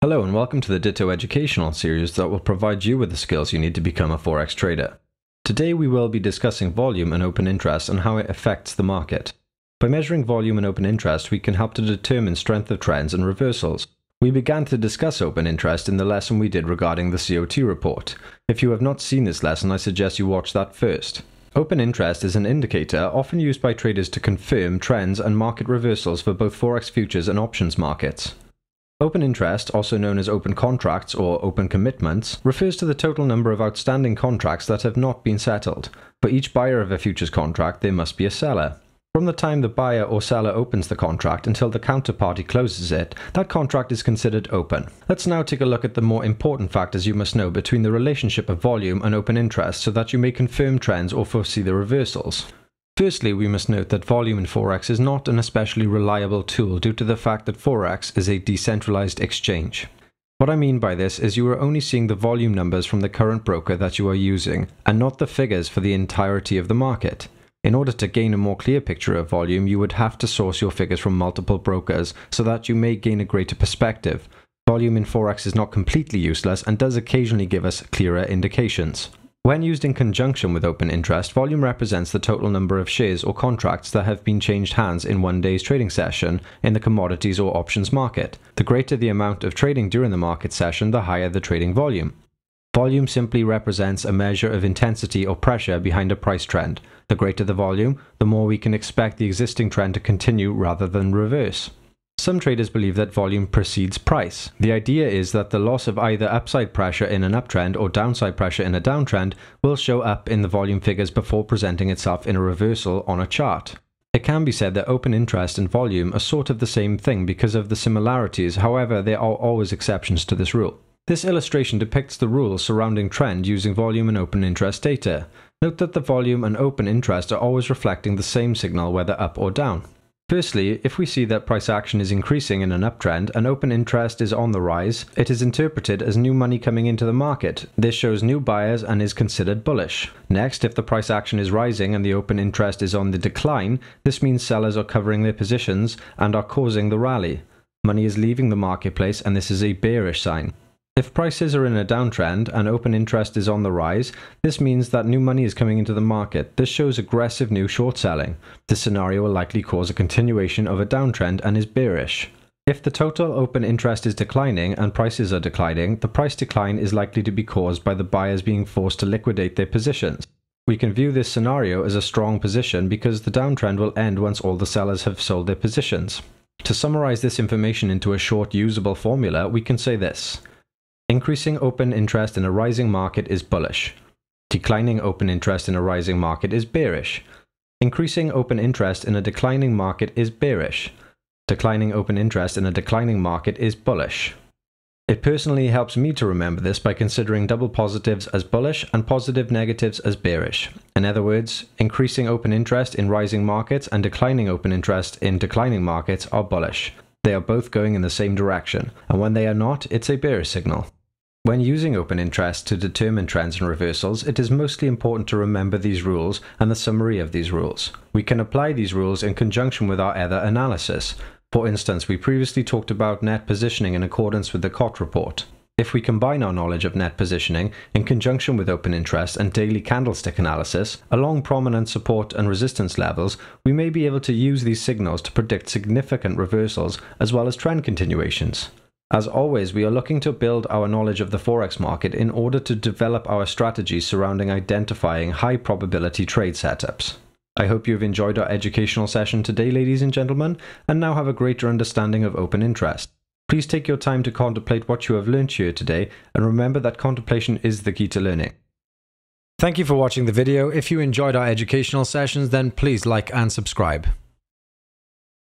Hello and welcome to the Ditto educational series that will provide you with the skills you need to become a Forex trader. Today we will be discussing volume and open interest and how it affects the market. By measuring volume and open interest, we can help to determine strength of trends and reversals. We began to discuss open interest in the lesson we did regarding the COT report. If you have not seen this lesson, I suggest you watch that first. Open interest is an indicator often used by traders to confirm trends and market reversals for both Forex futures and options markets. Open interest, also known as open contracts or open commitments, refers to the total number of outstanding contracts that have not been settled. For each buyer of a futures contract, there must be a seller. From the time the buyer or seller opens the contract until the counterparty closes it, that contract is considered open. Let's now take a look at the more important factors you must know between the relationship of volume and open interest so that you may confirm trends or foresee the reversals. Firstly, we must note that volume in Forex is not an especially reliable tool due to the fact that Forex is a decentralized exchange. What I mean by this is you are only seeing the volume numbers from the current broker that you are using, and not the figures for the entirety of the market. In order to gain a more clear picture of volume, you would have to source your figures from multiple brokers so that you may gain a greater perspective. Volume in Forex is not completely useless and does occasionally give us clearer indications. When used in conjunction with open interest, volume represents the total number of shares or contracts that have been changed hands in one day's trading session in the commodities or options market. The greater the amount of trading during the market session, the higher the trading volume. Volume simply represents a measure of intensity or pressure behind a price trend. The greater the volume, the more we can expect the existing trend to continue rather than reverse. Some traders believe that volume precedes price. The idea is that the loss of either upside pressure in an uptrend or downside pressure in a downtrend will show up in the volume figures before presenting itself in a reversal on a chart. It can be said that open interest and volume are sort of the same thing because of the similarities, however there are always exceptions to this rule. This illustration depicts the rules surrounding trend using volume and open interest data. Note that the volume and open interest are always reflecting the same signal whether up or down. Firstly, if we see that price action is increasing in an uptrend and open interest is on the rise, it is interpreted as new money coming into the market. This shows new buyers and is considered bullish. Next, if the price action is rising and the open interest is on the decline, this means sellers are covering their positions and are causing the rally. Money is leaving the marketplace and this is a bearish sign. If prices are in a downtrend and open interest is on the rise, this means that new money is coming into the market. This shows aggressive new short selling. This scenario will likely cause a continuation of a downtrend and is bearish. If the total open interest is declining and prices are declining, the price decline is likely to be caused by the buyers being forced to liquidate their positions. We can view this scenario as a strong position because the downtrend will end once all the sellers have sold their positions. To summarize this information into a short usable formula, we can say this. Increasing open interest in a rising market is bullish. Declining open interest in a rising market is bearish. Increasing open interest in a declining market is bearish. Declining open interest in a declining market is bullish. It personally helps me to remember this by considering double positives as bullish and positive negatives as bearish. In other words, increasing open interest in rising markets and declining open interest in declining markets are bullish. They are both going in the same direction, and when they are not, it's a bearish signal. When using open interest to determine trends and reversals, it is mostly important to remember these rules and the summary of these rules. We can apply these rules in conjunction with our other analysis. For instance, we previously talked about net positioning in accordance with the COT report. If we combine our knowledge of net positioning in conjunction with open interest and daily candlestick analysis, along prominent support and resistance levels, we may be able to use these signals to predict significant reversals as well as trend continuations. As always, we are looking to build our knowledge of the Forex market in order to develop our strategies surrounding identifying high probability trade setups. I hope you've enjoyed our educational session today, ladies and gentlemen, and now have a greater understanding of open interest. Please take your time to contemplate what you have learned here today, and remember that contemplation is the key to learning. Thank you for watching the video. If you enjoyed our educational sessions, then please like and subscribe.